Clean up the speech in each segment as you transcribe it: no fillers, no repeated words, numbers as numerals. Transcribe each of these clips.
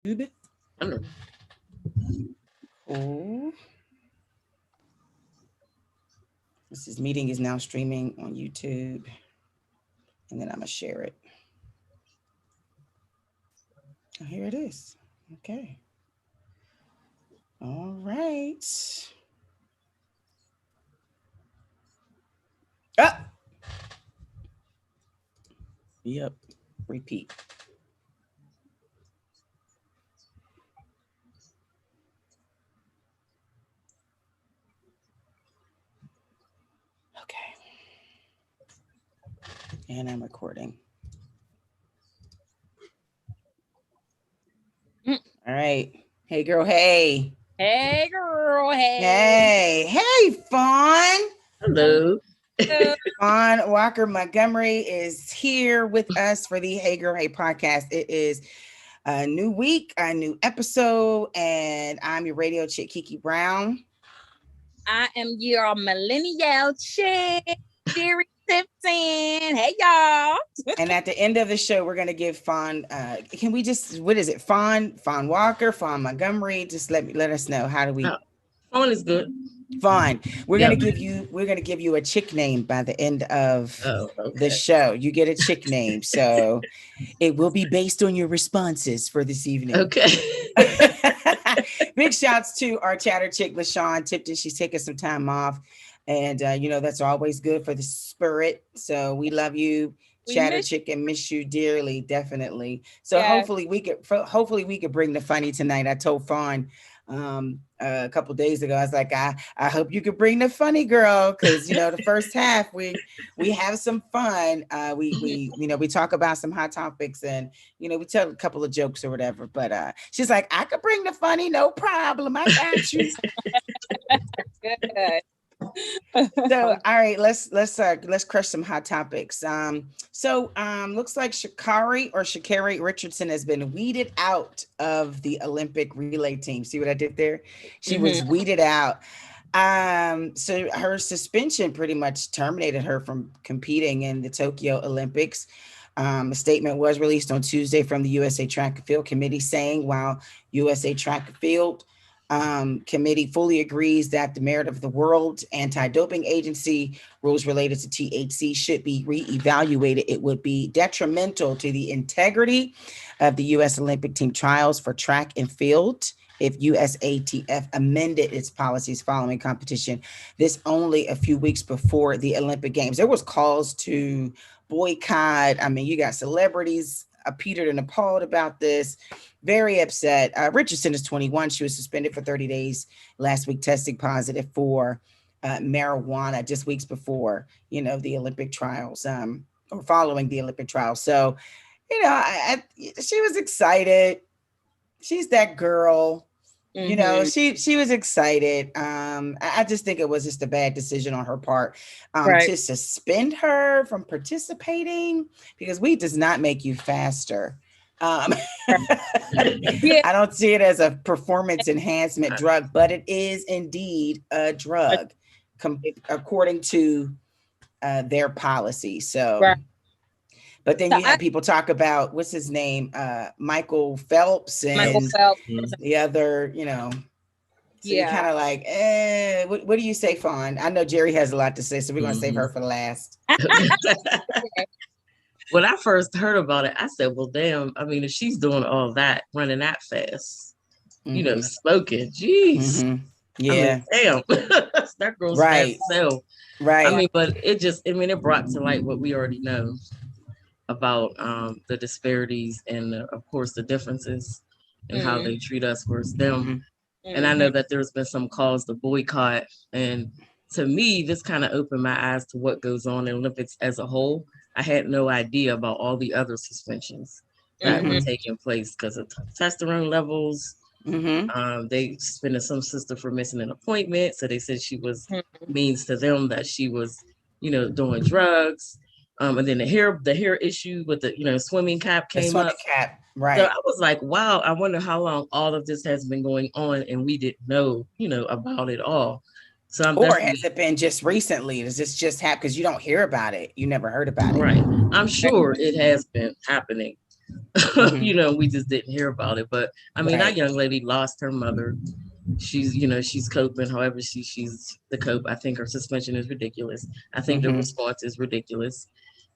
Cool. This meeting is now streaming on YouTube, and then I'm gonna share it. Oh, here it is. Okay. All right. Ah. Yep. Repeat. Okay. And I'm recording. All right. Hey, girl. Hey. Hey, girl. Hey. Hey, Fawn. Hello. Fawn Walker Montgomery is here with us for the Hey Girl Hey podcast. It is a new week, a new episode, and I'm your radio chick, Kiki Brown. I am your millennial chick, Jerry Simpson. Hey, y'all. And at the end of the show, we're going to give Fawn, can we just, what is it? Fawn Walker, Fawn Montgomery. Just let us know. How do we? Fawn is good. Fawn. We're going to give you a chick name by the end of the show. You get a chick name. So it will be based on your responses for this evening. Okay. Big shouts to our chatter chick, LaShawn Tipton. She's taking some time off. And, that's always good for the spirit. So we love you, chatter chick, and miss you dearly. Definitely. So yes. hopefully we could bring the funny tonight. I told Fawn a couple days ago, I was like, I hope you could bring the funny, girl, because the first half we have some fun. We talk about some hot topics, and we tell a couple of jokes or whatever. But she's like, I could bring the funny, no problem. I got you. Good. So all right, let's crush some hot topics. Looks like Shacarririchardson has been weeded out of the Olympic relay team. See what I did there? She was weeded out. So her suspension pretty much terminated her from competing in the Tokyo Olympics. A statement was released on Tuesday from the USA Track and Field Committee saying, while USA Track and Field committee fully agrees that the merit of the World Anti-Doping Agency rules related to THC should be reevaluated, it would be detrimental to the integrity of the U.S. Olympic team trials for track and field if USATF amended its policies following competition. This only a few weeks before the Olympic Games. There was calls to boycott. I mean, you got celebrities petered and appalled about this. Very upset. Richardson is 21. She was suspended for 30 days last week, testing positive for marijuana just weeks before, the Olympic trials, or following the Olympic trials. So, she was excited. She's that girl. She was excited. I just think it was just a bad decision on her part to suspend her from participating, because weed does not make you faster. I don't see it as a performance enhancement drug, but it is indeed a drug, according to their policy. So, but then you have people talk about, what's his name, Michael Phelps, and the other, So you're kind of like, what do you say, Fawn? I know Jerry has a lot to say, so we're going to save her for the last. When I first heard about it, I said, well, damn, I mean, if she's doing all that, running that fast, smoking, geez. Yeah. I mean, damn. That girl's fast self. Right. I mean, but it brought to light what we already know about the disparities and, of course, the differences in how they treat us versus them. And I know that there's been some calls to boycott. And to me, this kind of opened my eyes to what goes on in Olympics as a whole. I had no idea about all the other suspensions that were taking place because of testosterone levels. They suspended some sister for missing an appointment. So they said she was means to them that she was, doing drugs. And then the hair issue with the, swimming cap came up. Right. So I was like, wow, I wonder how long all of this has been going on and we didn't know, about it all. So has it been just recently? Does this just happen? Because you don't hear about it. You never heard about it. Right. I'm sure it has been happening. We just didn't hear about it. But I mean, that young lady lost her mother. She's coping. However, she's the cope. I think her suspension is ridiculous. I think the response is ridiculous.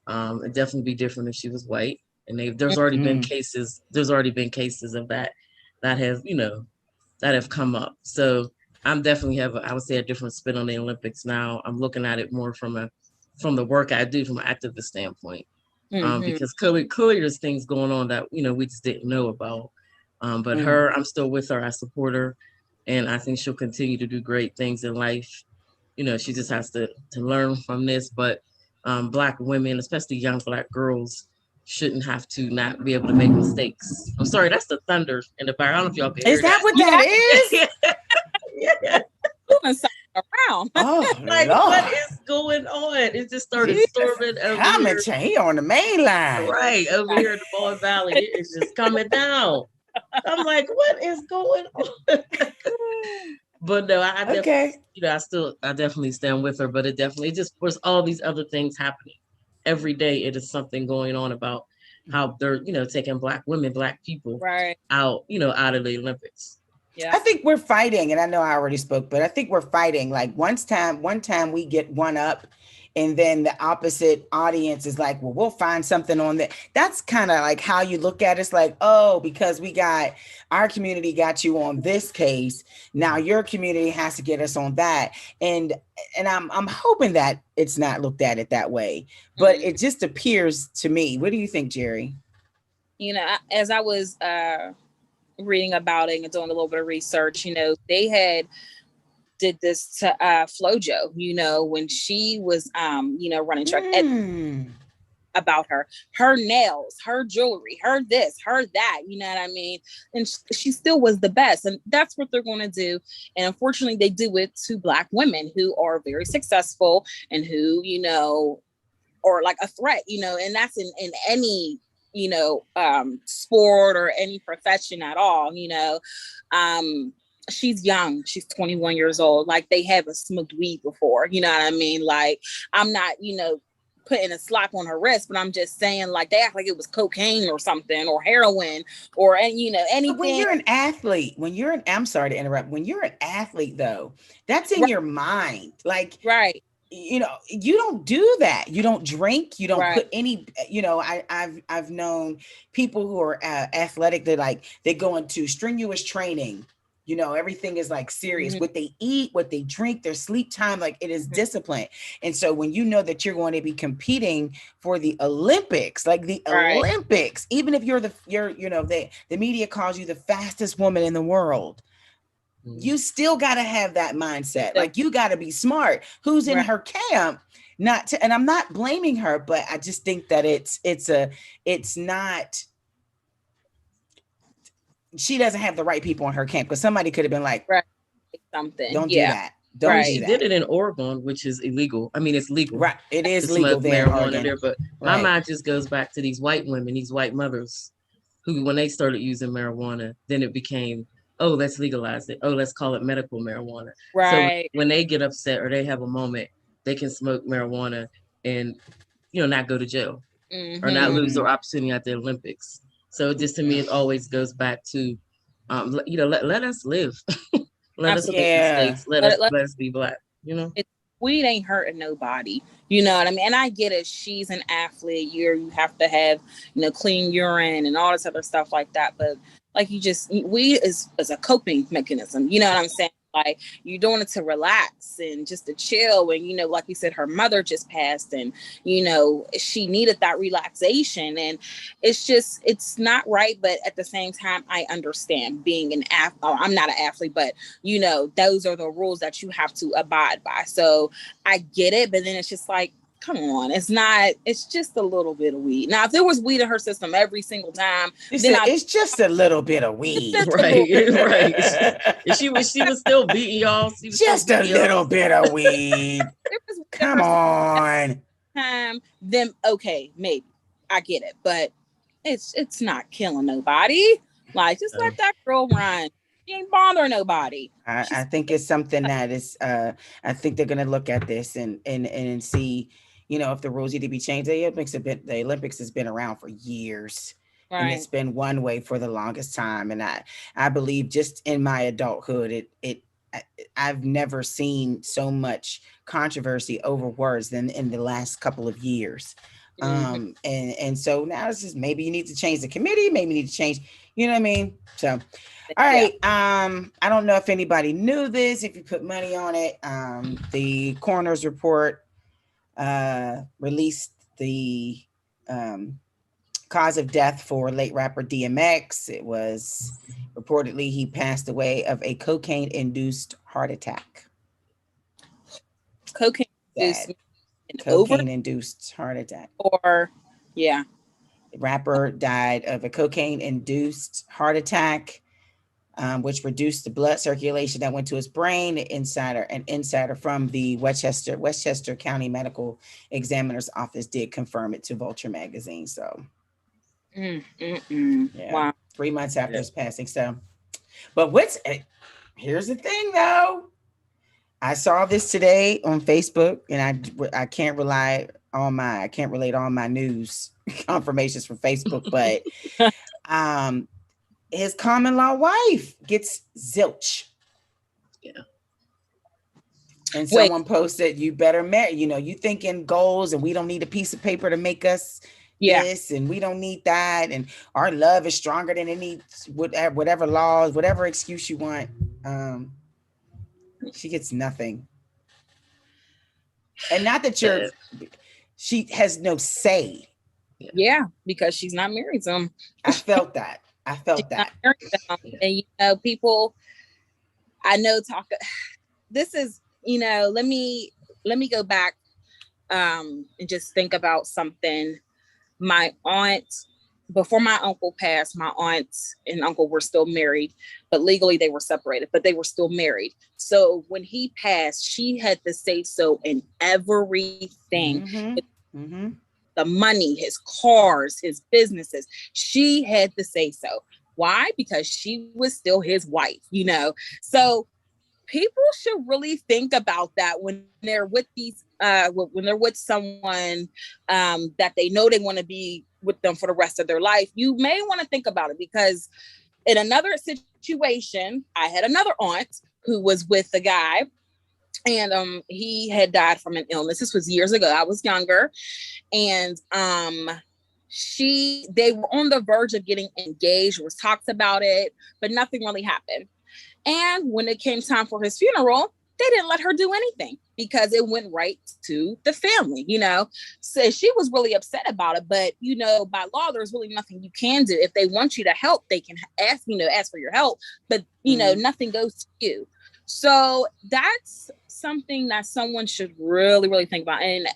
It'd definitely be different if she was white. And there's already been cases. There's already been cases of that have that have come up. So I'm definitely I would say, a different spin on the Olympics now. I'm looking at it more from the work I do from an activist standpoint. Because clearly there's things going on that we just didn't know about. But I'm still with her. I support her, and I think she'll continue to do great things in life. She just has to learn from this. But Black women, especially young Black girls, shouldn't have to not be able to make mistakes. I'm sorry, that's the thunder in the background. I don't know if y'all can hear that. Is that what that is? Yeah. Around. Oh, like, Lord. what is going on? It just started storming over here. He on the main line. Right, over here in the Fawn Valley. It is just coming down. I'm like, what is going on? But no, I definitely, I definitely stand with her, but it just was all these other things happening. Every day it is something going on about how they're, taking Black women, Black people out, out of the Olympics. Yeah. I think we're fighting, and I know I already spoke, but I think we're fighting. Like one time we get one up, and then the opposite audience is like, well, we'll find something on that. That's kind of like how you look at it. It's like, oh, because our community got you on this case, now your community has to get us on that. And I'm hoping that it's not looked at it that way, but it just appears to me. What do you think, Jerry? As I was reading about it and doing a little bit of research, they did this to Flojo, when she was running track, about her nails, her jewelry, her this, her that, you know what I mean? And she still was the best. And that's what they're going to do. And unfortunately, they do it to Black women who are very successful and who, are like a threat, and that's in any sport or any profession at all. She's young. She's 21 years old. Like, they haven't smoked weed before. You know what I mean? Like, I'm not, putting a slap on her wrist, but I'm just saying, like, they act like it was cocaine or something, or heroin, or anything. But when you're an athlete, I'm sorry to interrupt. When you're an athlete, though, that's in your mind. Like, you don't do that. You don't drink. You don't put any. I've known people who are athletic. They go into strenuous training. Everything is like serious. What they eat, what they drink, their sleep time, like, it is discipline. And so when you know that you're going to be competing for the Olympics, like the Olympics, even if the media calls you the fastest woman in the world, you still got to have that mindset. Like, you got to be smart. Who's in her camp? And I'm not blaming her, but I just think that it's not. She doesn't have the right people in her camp, because somebody could have been like, something. Don't do that. Don't do that. She did it in Oregon, which is illegal. I mean, it's legal. Right. It is legal there in Oregon. There, but my mind just goes back to these white women, these white mothers, who, when they started using marijuana, then it became, oh, let's legalize it. Oh, let's call it medical marijuana. Right. So when they get upset or they have a moment, they can smoke marijuana and, not go to jail or not lose their opportunity at the Olympics. So just, to me, it always goes back to, let us live. Let us make mistakes. Let us be Black, Weed ain't hurting nobody. You know what I mean? And I get it. She's an athlete. You have to have, clean urine and all this other stuff like that. But like, weed is a coping mechanism. You know what I'm saying? Like, you're doing it to relax and just to chill. And, like you said, her mother just passed, and, she needed that relaxation. And it's not right. But at the same time, I understand being an athlete. I'm not an athlete, but, those are the rules that you have to abide by. So I get it. But then it's just like, come on, it's just a little bit of weed. Now, if there was weed in her system every single time, it's just a little bit of weed. Right. She was still beating y'all. Just a little bit of weed. Come on. Then okay, maybe I get it, but it's not killing nobody. Like, just let that girl run. She ain't bothering nobody. I think it's something that is. I think they're gonna look at this and see, if the rules need to be changed. The Olympics has been around for years. And it's been one way for the longest time. And I believe just in my adulthood, I've never seen so much controversy over words than in the last couple of years. And so now it's just, maybe you need to change the committee, maybe you need to change, you know what I mean? So, all right. I don't know if anybody knew this, if you put money on it. The coroner's report released the cause of death for late rapper DMX. It was reportedly he passed away of a cocaine-induced heart attack. Cocaine-induced heart attack. The rapper died of a cocaine-induced heart attack, which reduced the blood circulation that went to his brain. An insider from the Westchester County Medical Examiner's Office did confirm it to Vulture magazine. So, wow, 3 months after his passing. So, but here's the thing, though. I saw this today on Facebook, and I can't relate all my news confirmations from Facebook, but his common law wife gets zilch. Yeah. And someone posted, you better marry, you thinking goals, and we don't need a piece of paper to make us this, and we don't need that, and our love is stronger than any whatever laws, whatever excuse you want. She gets nothing. And not that she has no say. Yeah, because she's not married to him. I felt that. And people, I know this is, let me go back and just think about something. My aunt, before my uncle passed, my aunt and uncle were still married, but legally they were separated, but they were still married. So when he passed, she had to say so in everything. The money, his cars, his businesses, she had to say so. Why? Because she was still his wife, So people should really think about that when they're with when they're with someone that they know they want to be with them for the rest of their life. You may want to think about it, because in another situation, I had another aunt who was with a guy, and he had died from an illness. This was years ago. I was younger, and they were on the verge of getting engaged. There was talks about it, but nothing really happened. And when it came time for his funeral, they didn't let her do anything because it went right to the family, So she was really upset about it. But, by law, there's really nothing you can do. If they want you to help, they can ask for your help. But, nothing goes to you. So that's something that someone should really, really think about. And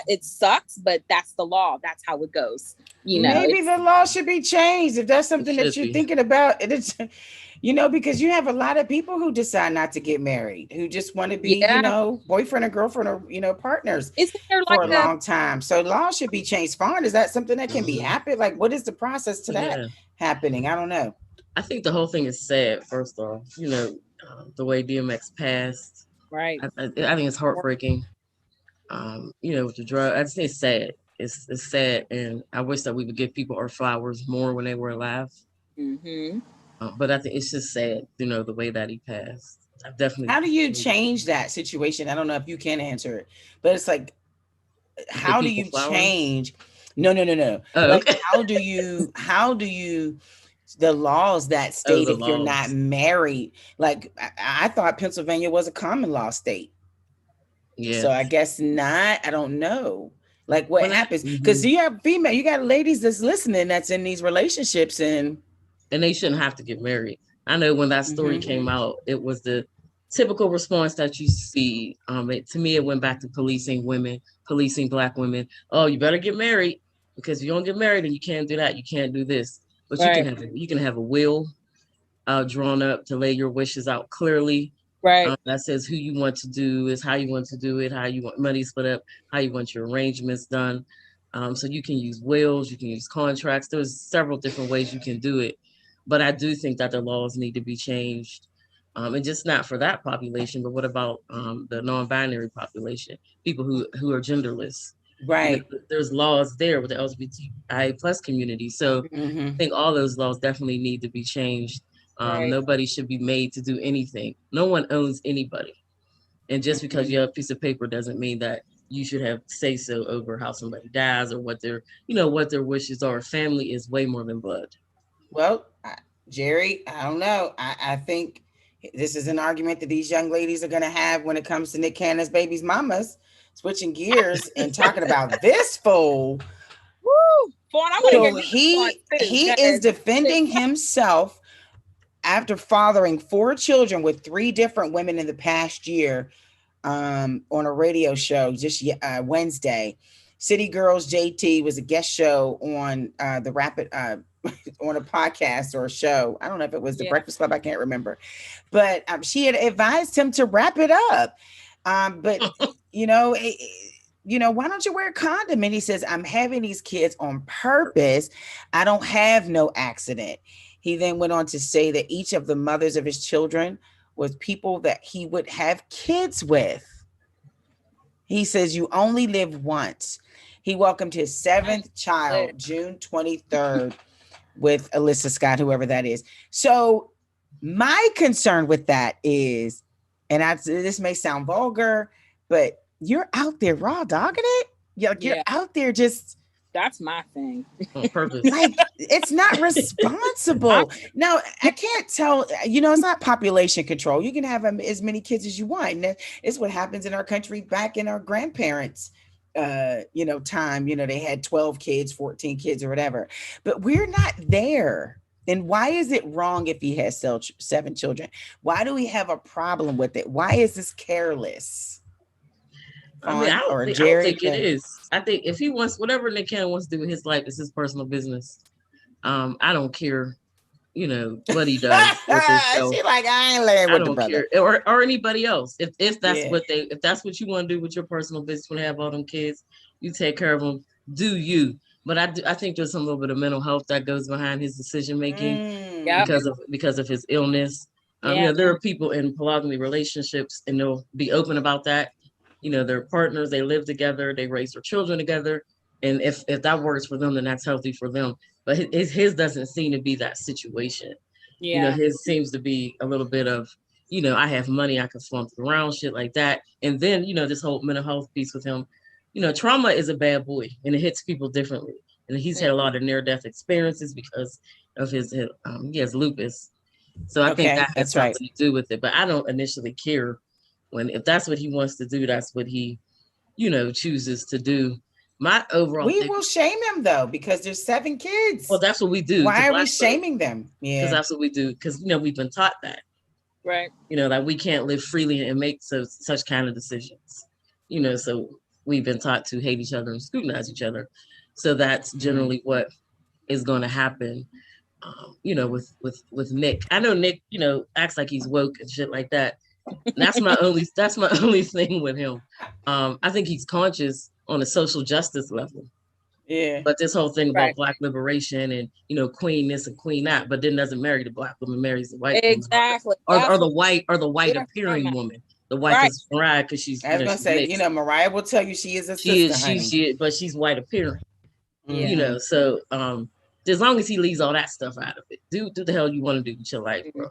it sucks, but that's the law. That's how it goes. Maybe the law should be changed if that's something that you're thinking about. It's, because you have a lot of people who decide not to get married, who just want to be, boyfriend or girlfriend or, partners for a long time. So law should be changed. Fawn, is that something that can be happen? Like, what is the process to that happening? I don't know. I think the whole thing is sad, first off, the way DMX passed. Right. I think it's heartbreaking. With the drug, I just think it's sad. It's sad, and I wish that we would give people our flowers more when they were alive. But I think it's just sad, the way that he passed. I've definitely. How do you change that situation? I don't know if you can answer it, but it's like, how do you change? No. Oh, like, okay. how do you the laws that state if you're not married? Like, I thought Pennsylvania was a common law state. Yeah. So I guess not. I don't know. Like, what happens? Because you have you got ladies that's listening that's in these relationships, and they shouldn't have to get married. I know when that story came out, it was the typical response that you see. To me, it went back to policing women, policing Black women. Oh, you better get married, because if you don't get married, then you can't do that. You can't do this. But you can have a will drawn up to lay your wishes out clearly. Right. That says who you want to do, is how you want to do it, how you want money split up, how you want your arrangements done. So you can use wills, you can use contracts. There's several different ways you can do it. But I do think that the laws need to be changed. And just not for that population, but what about the non-binary population, people who are genderless? Right. There's laws there with the LGBTI plus community. So I think all those laws definitely need to be changed. Nobody should be made to do anything. No one owns anybody. And just because you have a piece of paper doesn't mean that you should have say so over how somebody dies or what their wishes are. Family is way more than blood. Well, Jerry, I don't know. I think this is an argument that these young ladies are going to have when it comes to Nick Cannon's baby's mamas. Switching gears and talking about this fool. Woo! Fawn, I want to So he is defending himself after fathering 4 children with 3 different women in the past year, on a radio show just Wednesday. City Girls JT was a guest show on the Rapid on a podcast or a show. I don't know if it was the Breakfast Club. I can't remember, but she had advised him to wrap it up. But why don't you wear a condom? And he says, I'm having these kids on purpose. I don't have no accident. He then went on to say that each of the mothers of his children was people that he would have kids with. He says, you only live once. He welcomed his 7th child, June 23rd, with Alyssa Scott, whoever that is. So my concern with that is, and this may sound vulgar, but you're out there raw dogging it. You're out there just. That's my thing. On purpose. Like, it's not responsible. Now, I can't tell, it's not population control. You can have as many kids as you want. And it's what happens in our country back in our grandparents' time. They had 12 kids, 14 kids or whatever. But we're not there. And why is it wrong if he has 7 children? Why do we have a problem with it? Why is this careless? I don't think it is. I think if he wants, whatever Nick Cannon wants to do with his life, is his personal business. I don't care, what he does with his show. She like, I ain't laying with the brother. Or anybody else. If that's what you want to do with your personal business, when you have all them kids, you take care of them. Do you? But I think there's some little bit of mental health that goes behind his decision making because of his illness. There are people in polygamy relationships, and they'll be open about that. They're partners, they live together, they raise their children together. And if that works for them, then that's healthy for them. But his doesn't seem to be that situation. Yeah. His seems to be a little bit of, I have money, I can flunk around, shit like that. And then, this whole mental health piece with him, trauma is a bad boy and it hits people differently. And he's had a lot of near-death experiences because of he has lupus. So I think that has something to do with it. But I don't initially care. If that's what he wants to do, that's what he, chooses to do. My overall, we will shame him though because there's 7 kids. Well, that's what we do. Why are we shaming them? Yeah, because that's what we do. Because we've been taught that, right? That we can't live freely and make such kind of decisions. So we've been taught to hate each other and scrutinize each other. So that's generally what is going to happen. With Nick. I know Nick, acts like he's woke and shit like that. That's my only thing with him. I think he's conscious on a social justice level. Yeah. But this whole thing about Black liberation and queen this and queen that, but then doesn't marry the Black woman, marries the white exactly. woman. Or the white appearing woman. The white is Mariah because she's. I was gonna say, mixed. Mariah will tell you she is a sister. She is, but she's white appearing. Mm-hmm. So as long as he leaves all that stuff out of it, do the hell you want to do with your life, bro.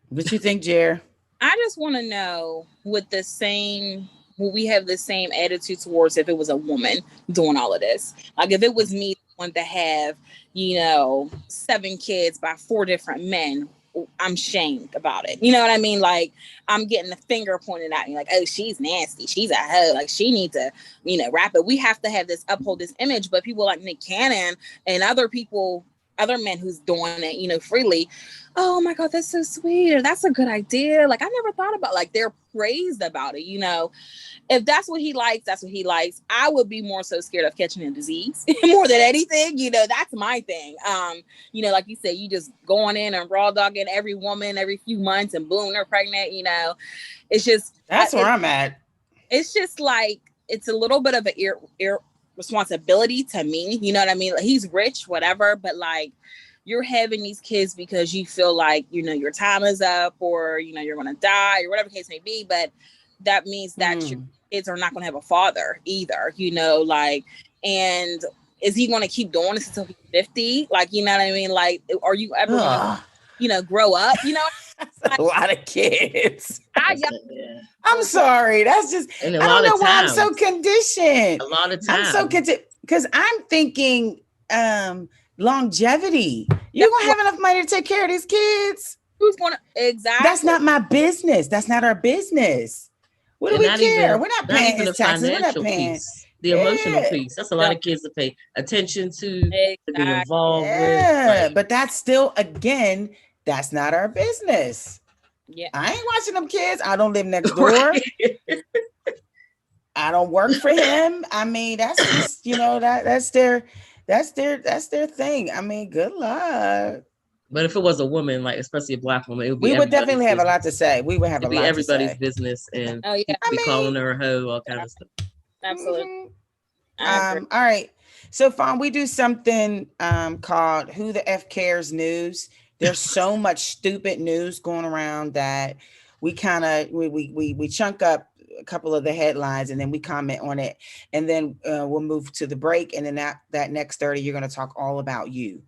What you think, Jer? I just want to know will we have the same attitude towards if it was a woman doing all of this? Like if it was me want to have, 7 kids by 4 different men, I'm shamed about it. You know what I mean? Like I'm getting the finger pointed at me like, oh, she's nasty. She's a hoe. Like she needs to, wrap it. We have to have uphold this image, but people like Nick Cannon and other men who's doing it, freely. Oh my God, that's so sweet. Or that's a good idea. Like I never thought about they're praised about it. If that's what he likes, that's what he likes. I would be more so scared of catching a disease more than anything. That's my thing. Like you said, you just going in and raw dogging every woman every few months and boom, they're pregnant. It's just that's where I'm at. It's just like it's a little bit of an responsibility to me. You know what I mean? Like, he's rich, whatever, but you're having these kids because you feel like, your time is up or, you're going to die or whatever case may be. But that means that you're kids are not going to have a father either, you know, like, and is he going to keep doing this until he's 50? Like, you know what I mean? Like, are you ever going to, you know, grow up, you know? That's a lot of kids. Yeah. I'm sorry. That's just, I don't know why I'm so conditioned. A lot of times. I'm so conditioned because I'm thinking longevity. You're going to have enough money to take care of these kids. Who's going to, exactly. That's not my business. That's not our business. What do we care? We're not paying his taxes. We're not paying. The emotional piece. That's a lot of kids to pay attention to be involved with. Like, but that's still, again, that's not our business. Yeah, I ain't watching them kids. I don't live next door. I don't work for him. I mean, that's just, you know, that's their thing. I mean, good luck. But if it was a woman, like especially a Black woman, it would be we would definitely have a lot to say. We would have a lot to say. Everybody's business, and be calling her a hoe, all kind of stuff. Absolutely. All right. So, Fawn, we do something called Who the F Cares News. There's so much stupid news going around that we kind of we chunk up a couple of the headlines and then we comment on it, and then we'll move to the break, and then that next 30 you're going to talk all about you,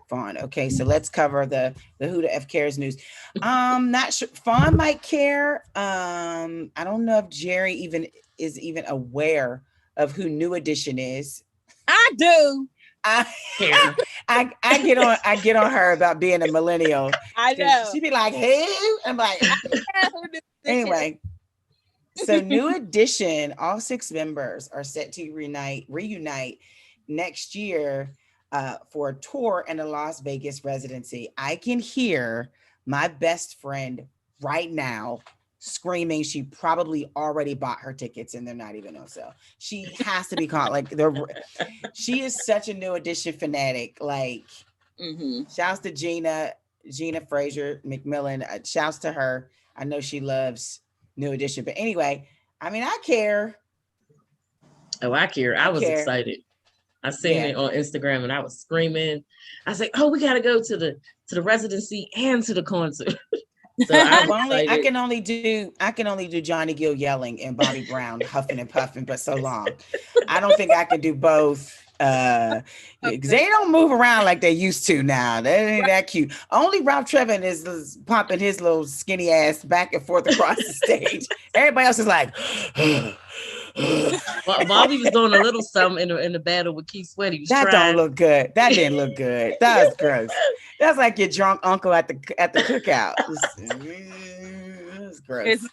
Fawn. Okay, so let's cover the Who the F Cares news. Not sure Fawn might care. I don't know if Jerry is even aware of who New Edition is. I do. I get on her about being a millennial. I know. She'd be like, "Hey," I'm like, anyway. So New Edition, all 6 members are set to reunite next year for a tour and a Las Vegas residency. I can hear my best friend right now screaming she probably already bought her tickets and they're not even on sale. She has to be caught. Like she is such a New Edition fanatic. Like, shouts to Gina Fraser McMillan. Shouts to her. I know she loves New Edition. But anyway, I mean, I care. Oh, I care. I was excited. I seen it on Instagram and I was screaming. I was like, "Oh, we got to go to the residency and to the concert." So I can only do Johnny Gill yelling and Bobby Brown huffing and puffing, but so long. I don't think I can do both. They don't move around like they used to now. They ain't that cute. Only Ralph Trevin is popping his little skinny ass back and forth across the stage. Everybody else is like. Well, Bobby was doing a little something in the battle with Keith Sweat. Don't look good. That didn't look good. That was gross. That's like your drunk uncle at the cookout. It was gross.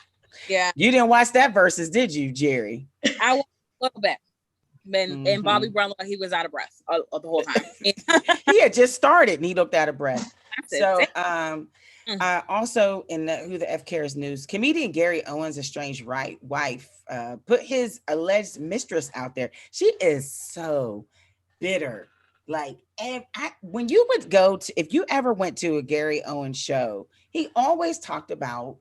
Yeah. You didn't watch that versus, did you, Jerry? I watched a little bit. And Bobby Brown looked like he was out of breath the whole time. He had just started and he looked out of breath. So also in the Who the F Cares news, comedian Gary Owens' estranged wife put his alleged mistress out there. She is so bitter. Like, when you would if you ever went to a Gary Owens show, he always talked about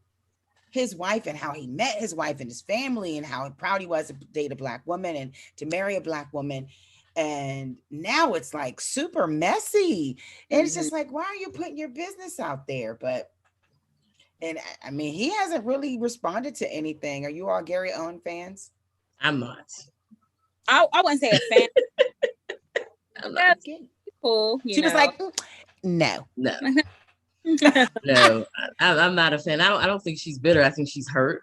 his wife and how he met his wife and his family and how proud he was to date a Black woman and to marry a Black woman. And now it's like super messy. And it's just like, why are you putting your business out there? And I mean, he hasn't really responded to anything. Are you all Gary Owen fans? I'm not. I wouldn't say a fan. I'm not. Cool. She was like, no. No, I'm not a fan. I don't think she's bitter. I think she's hurt.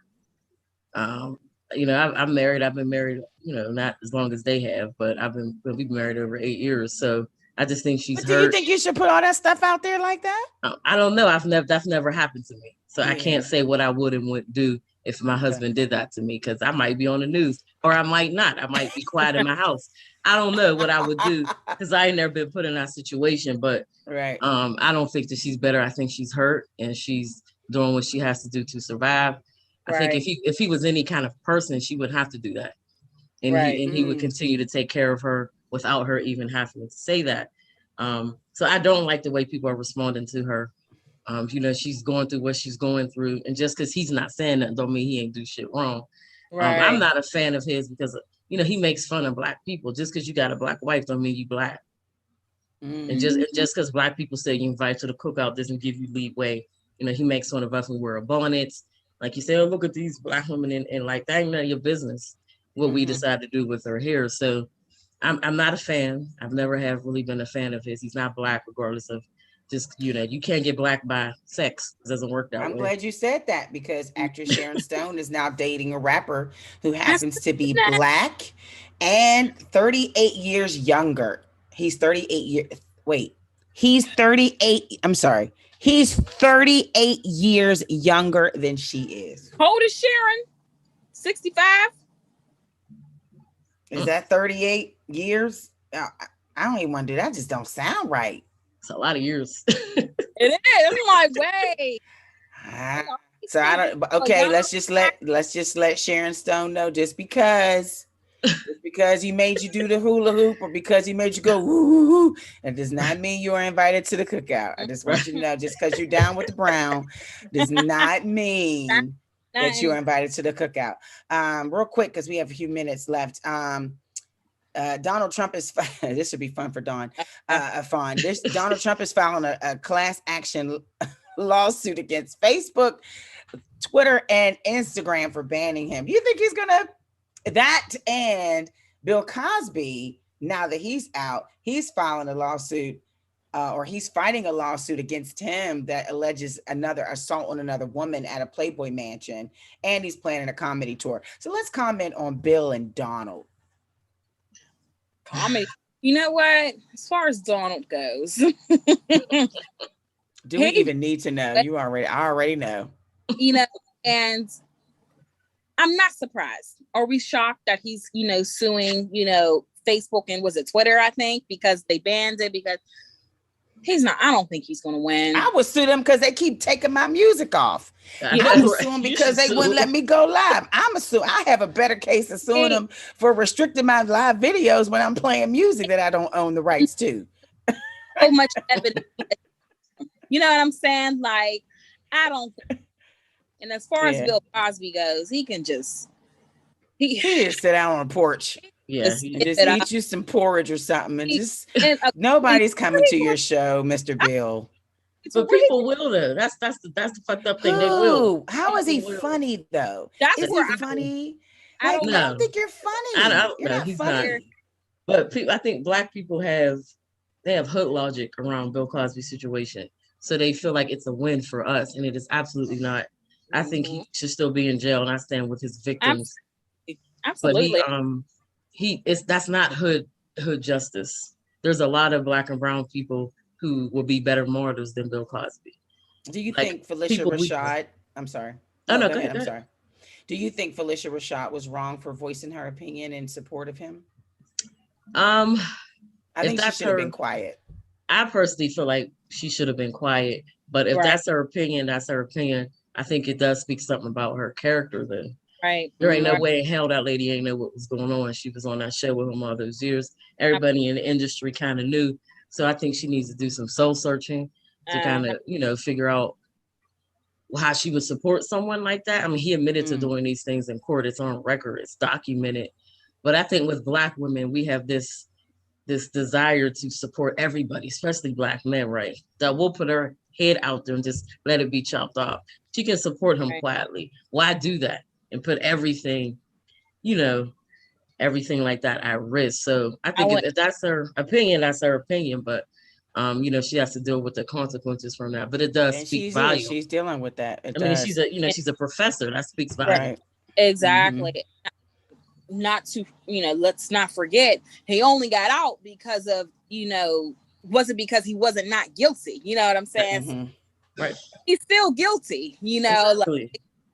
You know, I'm married. I've been married, you know, not as long as they have, but we've been married over 8 years. So I just think she's hurt. Do you think you should put all that stuff out there like that? I don't know. That's never happened to me. So I can't say what I would and wouldn't do if my husband did that to me, because I might be on the news or I might not. I might be quiet in my house. I don't know what I would do because I ain't never been put in that situation. But I don't think that she's better. I think she's hurt and she's doing what she has to do to survive. I think if he was any kind of person, she would have to do that. And he would continue to take care of her without her even having to say that. So I don't like the way people are responding to her. You know, she's going through what she's going through. And just because he's not saying that don't mean he ain't do shit wrong. I'm not a fan of his because, you know, he makes fun of Black people. Just because you got a Black wife don't mean you Black. And just because Black people say you invite to the cookout doesn't give you leeway. You know, he makes fun of us when we wear bonnets Like you say, oh, look at these Black women, and like that ain't none of your business what we decide to do with her hair. So I'm not a fan. I've never have really been a fan of his. He's not Black, regardless of just, you can't get Black by sex. It doesn't work that way. I'm glad you said that, because actress Sharon Stone is now dating a rapper who happens to be Black and 38 years younger. He's 38 years. Wait, he's 38. I'm sorry. He's 38 years younger than she is. How old is Sharon? 65? Is that 38 years? I don't even want to do that. Just don't sound right. It's a lot of years. It is. I'm like, wait. So I don't. Okay, let's just let Sharon Stone know, just because he made you do the hula hoop, or because he made you go woo woo woo, it does not mean you are invited to the cookout. I just want you to know, just because you're down with the brown does not mean that you are invited to the cookout. Real quick, because we have a few minutes left. Donald Trump is this should be fun for Dawn. Donald Trump is filing a class action lawsuit against Facebook, Twitter, and Instagram for banning him. You think he's gonna that? And Bill Cosby, now that he's out, he's filing a lawsuit, or he's fighting a lawsuit against him that alleges another assault on another woman at a Playboy mansion, and he's planning a comedy tour. So let's comment on Bill and Donald. Comedy. You know what? As far as Donald goes, do we even need to know? I already know. And I'm not surprised. Are we shocked that he's, suing, Facebook and was it Twitter, I think, because they banned it? Because I don't think he's going to win. I would sue them because they keep taking my music off. I would sue them because they wouldn't let me go live. I have a better case of suing them for restricting my live videos when I'm playing music that I don't own the rights to. So much evidence. You know what I'm saying? Like, I don't. And as far as Bill Cosby goes, he can just. He just sit down on a porch. Yeah, just eat you some porridge or something, and nobody's coming to your show, Mr. Bill. But people will though. That's the fucked up thing. They will. How is he funny though? Is he funny? I don't think you're funny. I don't know. He's funny. Not. But I think Black people have hood logic around Bill Cosby's situation, so they feel like it's a win for us, and it is absolutely not. I think he should still be in jail, and I stand with his victims. Absolutely. But that's not hood justice. There's a lot of Black and brown people who will be better martyrs than Bill Cosby. Do you think Felicia Rashad? I'm sorry. Go ahead. I'm sorry. Do you think Felicia Rashad was wrong for voicing her opinion in support of him? I think she should have been quiet. I personally feel like she should have been quiet. But if that's her opinion, that's her opinion. I think it does speak something about her character then. Right. There ain't no way in hell that lady ain't know what was going on. She was on that show with him all those years. Everybody in the industry kind of knew. So I think she needs to do some soul searching to kind of, figure out how she would support someone like that. I mean, he admitted to doing these things in court. It's on record. It's documented. But I think with Black women, we have this desire to support everybody, especially Black men, right? That we'll put her head out there and just let it be chopped off. She can support him quietly. Why do that? And put everything, everything like that at risk. So I think if that's her opinion, that's her opinion. But, she has to deal with the consequences from that. But it does speak volumes. She's dealing with that. She's a professor. That speaks volumes. Right. Exactly. Mm-hmm. Not to, let's not forget, he only got out because of, wasn't because he wasn't not guilty. You know what I'm saying? Mm-hmm. Right. He's still guilty, Exactly.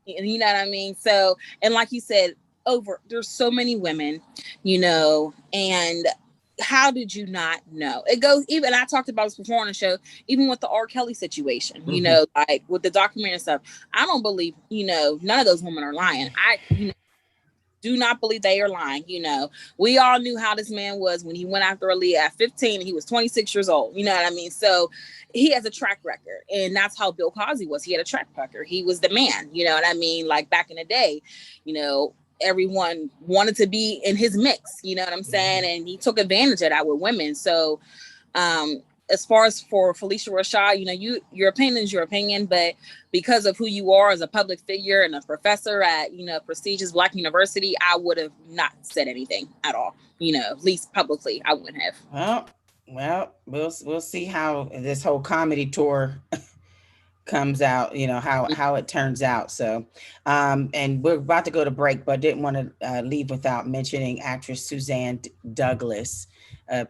You know what I mean? So, and like you said, there's so many women, and how did you not know? It goes, even I talked about this before on the show, even with the R. Kelly situation, like with the documentary and stuff. I don't believe, none of those women are lying. I do not believe they are lying. We all knew how this man was when he went after Aaliyah at 15 and he was 26 years old. You know what I mean? So he has a track record, and that's how Bill Cosby was. He had a track record. He was the man, you know what I mean? Like back in the day, everyone wanted to be in his mix, you know what I'm saying? And he took advantage of that with women. So as far as for Phylicia Rashad, your opinion is your opinion, but because of who you are as a public figure and a professor at, a prestigious Black university, I would have not said anything at all. At least publicly, I wouldn't have. Well, we'll see how this whole comedy tour comes out, how it turns out. So, and we're about to go to break, but didn't want to leave without mentioning actress Suzanne Douglas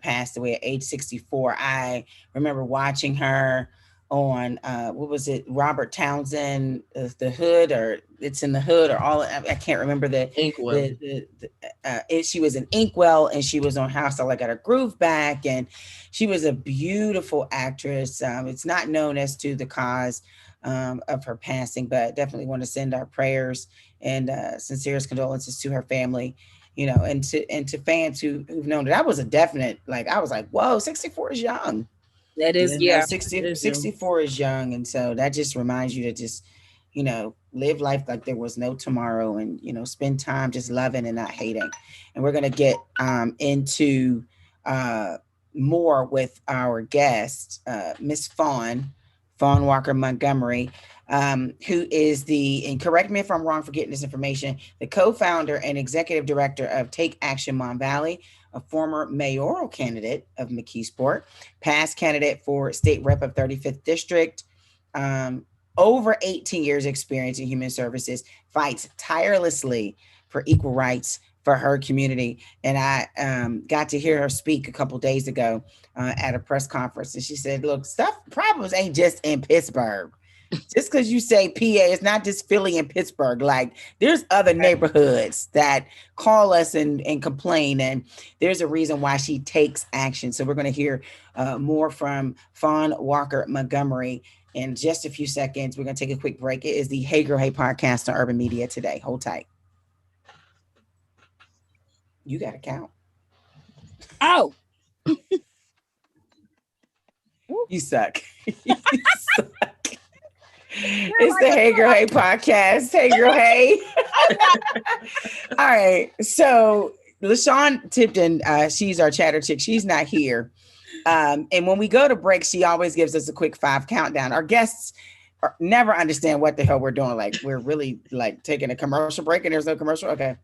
passed away at age 64. I remember watching her on what was it, Robert Townsend, The Hood, or It's in the Hood, or all, I can't remember Inkwell. She was in Inkwell, and she was on House I Got Her Groove Back, and she was a beautiful actress. It's not known as to the cause of her passing, but definitely want to send our prayers and sincerest condolences to her family, and to fans who've known it. I was a definite, I was like, whoa, 64 is young. That is, yeah. 64 is young. And so that just reminds you to just, live life like there was no tomorrow, and, spend time just loving and not hating. And we're going to get into more with our guest, Miss Fawn Walker Montgomery, who is and correct me if I'm wrong for getting this information, the co-founder and executive director of Take Action Mon Valley, a former mayoral candidate of McKeesport, past candidate for state rep of 35th District, over 18 years experience in human services, fights tirelessly for equal rights for her community. And I got to hear her speak a couple days ago at a press conference. And she said, look, problems ain't just in Pittsburgh. Just because you say PA, it's not just Philly and Pittsburgh. Like, there's other neighborhoods that call us and complain, and there's a reason why she takes action. So we're going to hear more from Fawn Walker Montgomery in just a few seconds. We're going to take a quick break. It is the Hey Girl Hey podcast on Urban Media Today. Hold tight. You got to count. Oh. You suck. You suck. It's the Hey Girl Hey podcast. Hey Girl Hey. All right. So LaShawn Tipton, she's our chatter chick. She's not here. And when we go to break, she always gives us a quick 5 countdown. Our guests never understand what the hell we're doing. Like, we're really taking a commercial break and there's no commercial. Okay.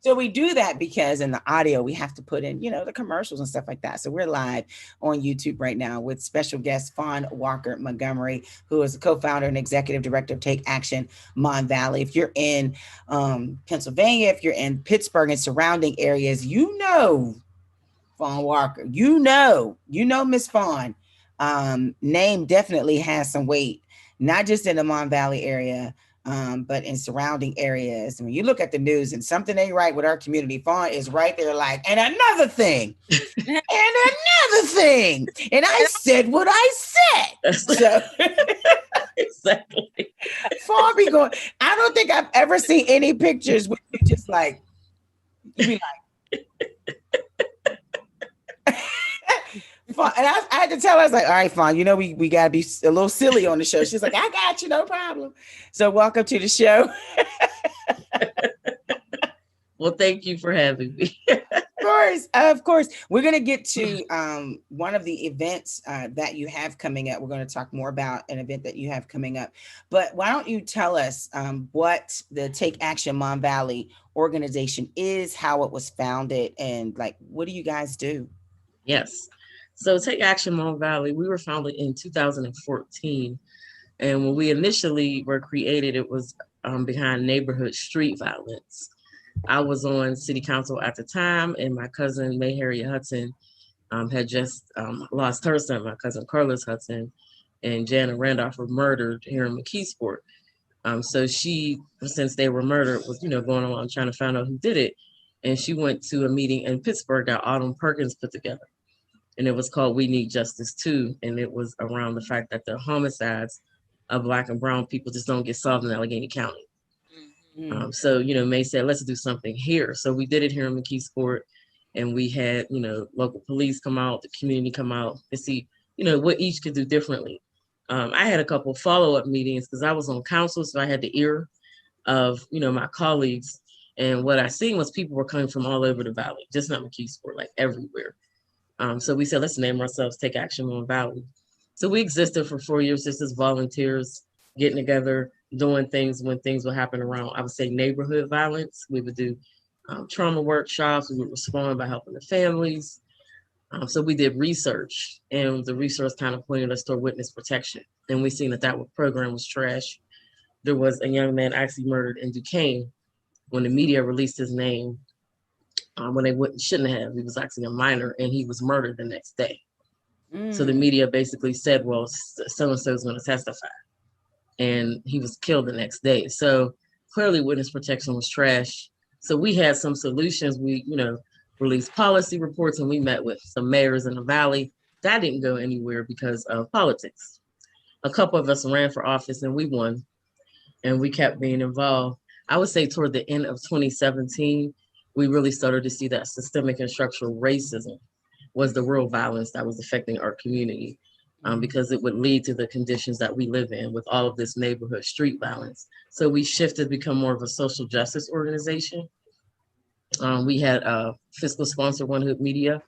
So we do that because in the audio, we have to put in, the commercials and stuff like that. So we're live on YouTube right now with special guest Fawn Walker Montgomery, who is the co-founder and executive director of Take Action Mon Valley. If you're in Pennsylvania, if you're in Pittsburgh and surrounding areas, Fawn Walker, Miss Fawn. Name definitely has some weight, not just in the Mon Valley area, but in surrounding areas. When you look at the news and something ain't right with our community, Fawn is right there and another thing, and another thing. And I said what I said. So, exactly. Fawn be going, I don't think I've ever seen any pictures where you just you be Fawn, and I had to tell her, I was like, all right, Fawn, we got to be a little silly on the show. She's like, I got you, no problem. So welcome to the show. Well, thank you for having me. Of course. We're going to get to one of the events that you have coming up. We're going to talk more about an event that you have coming up. But why don't you tell us what the Take Action Mon Valley organization is, how it was founded, and what do you guys do? Yes. So Take Action Mon Valley, we were founded in 2014. And when we initially were created, it was behind neighborhood street violence. I was on city council at the time, and my cousin, Shacarririchardson, had just lost her son, my cousin Carlos Hudson, and Janet Randolph were murdered here in McKeesport. So she, since they were murdered, was, going along trying to find out who did it. And she went to a meeting in Pittsburgh that Autumn Perkins put together. And it was called We Need Justice Too. And it was around the fact that the homicides of Black and brown people just don't get solved in Allegheny County. Mm-hmm. So, May said, let's do something here. So we did it here in McKeesport. And we had, local police come out, the community come out to see, what each could do differently. I had a couple follow-up meetings because I was on council. So I had the ear of, my colleagues. And what I seen was people were coming from all over the valley, just not McKeesport, everywhere. So we said, let's name ourselves Take Action Mon Valley. So we existed for 4 years just as volunteers, getting together, doing things when things would happen around, I would say, neighborhood violence. We would do trauma workshops. We would respond by helping the families. So we did research, and the research kind of pointed us toward witness protection. And we seen that program was trash. There was a young man actually murdered in Duquesne when the media released his name, when they shouldn't have. He was actually a minor, and he was murdered the next day. So the media basically said, well, so-and-so is going to testify. And he was killed the next day. So clearly witness protection was trash. So we had some solutions. We, released policy reports, and we met with some mayors in the Valley. That didn't go anywhere because of politics. A couple of us ran for office and we won, and we kept being involved. I would say toward the end of 2017, we really started to see that systemic and structural racism was the real violence that was affecting our community, because it would lead to the conditions that we live in with all of this neighborhood street violence. So we shifted to become more of a social justice organization. We had a fiscal sponsor, One Hood Media,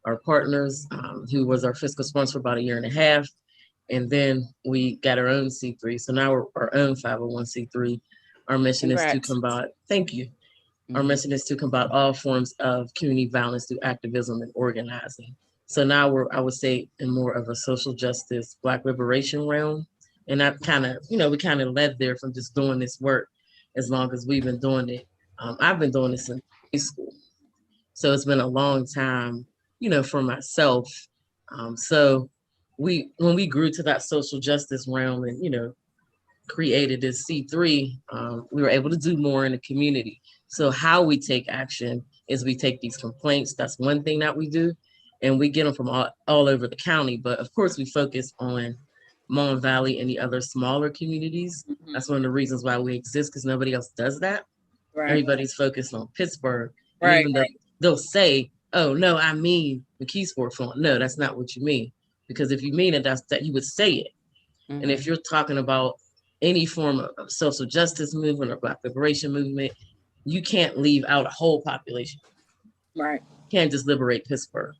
our partners, who was our fiscal sponsor for about 1.5 years. And then we got our own C3. So now we're our own 501c3. Our mission is to combat, thank you. Our mission is to combat all forms of community violence through activism and organizing. So now we're, I would say, in more of a social justice, Black liberation realm. And that kind of, we kind of led there from just doing this work as long as we've been doing it. I've been doing this since high school. So it's been a long time, for myself. So when we grew to that social justice realm and, created this C3, we were able to do more in the community. So how we take action is we take these complaints. That's one thing that we do. And we get them from all over the county. But of course, we focus on Mon Valley and the other smaller communities. Mm-hmm. That's one of the reasons why we exist, because nobody else does that. Right. Everybody's focused on Pittsburgh. Right. Even though they'll say, oh, no, I mean McKeesport Fawn. No, that's not what you mean. Because if you mean it, that you would say it. Mm-hmm. And if you're talking about any form of social justice movement or Black liberation movement, you can't leave out a whole population. Right. You can't just liberate Pittsburgh.